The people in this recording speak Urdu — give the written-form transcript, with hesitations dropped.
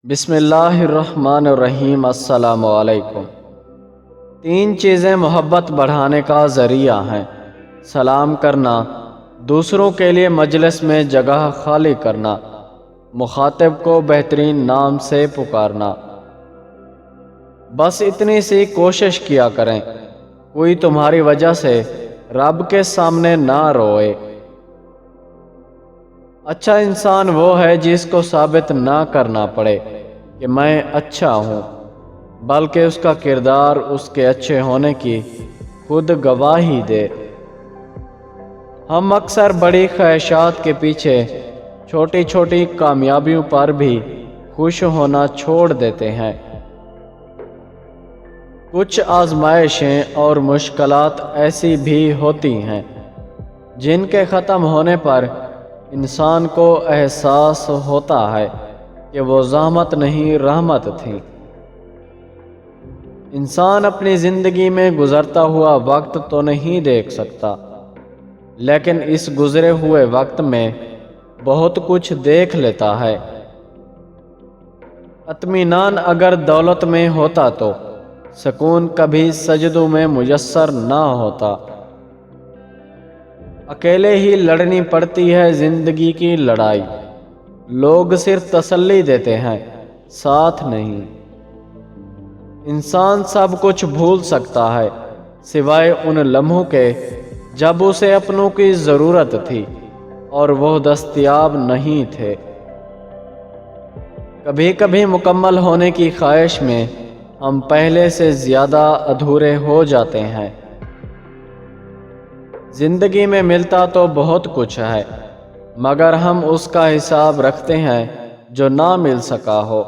بسم اللہ الرحمن الرحیم۔ السلام علیکم۔ 3 چیزیں محبت بڑھانے کا ذریعہ ہیں: سلام کرنا، دوسروں کے لیے مجلس میں جگہ خالی کرنا، مخاطب کو بہترین نام سے پکارنا۔ بس اتنی سی کوشش کیا کریں، کوئی تمہاری وجہ سے رب کے سامنے نہ روئے۔ اچھا انسان وہ ہے جس کو ثابت نہ کرنا پڑے کہ میں اچھا ہوں، بلکہ اس کا کردار اس کے اچھے ہونے کی خود گواہی دے۔ ہم اکثر بڑی خواہشات کے پیچھے چھوٹی چھوٹی کامیابیوں پر بھی خوش ہونا چھوڑ دیتے ہیں۔ کچھ آزمائشیں اور مشکلات ایسی بھی ہوتی ہیں جن کے ختم ہونے پر انسان کو احساس ہوتا ہے کہ وہ زحمت نہیں رحمت تھی۔ انسان اپنی زندگی میں گزرتا ہوا وقت تو نہیں دیکھ سکتا، لیکن اس گزرے ہوئے وقت میں بہت کچھ دیکھ لیتا ہے۔ اطمینان اگر دولت میں ہوتا تو سکون کبھی سجدوں میں میسر نہ ہوتا۔ اکیلے ہی لڑنی پڑتی ہے زندگی کی لڑائی، لوگ صرف تسلی دیتے ہیں، ساتھ نہیں۔ انسان سب کچھ بھول سکتا ہے سوائے ان لمحوں کے جب اسے اپنوں کی ضرورت تھی اور وہ دستیاب نہیں تھے۔ کبھی کبھی مکمل ہونے کی خواہش میں ہم پہلے سے زیادہ ادھورے ہو جاتے ہیں۔ زندگی میں ملتا تو بہت کچھ ہے، مگر ہم اس کا حساب رکھتے ہیں جو نہ مل سکا ہو۔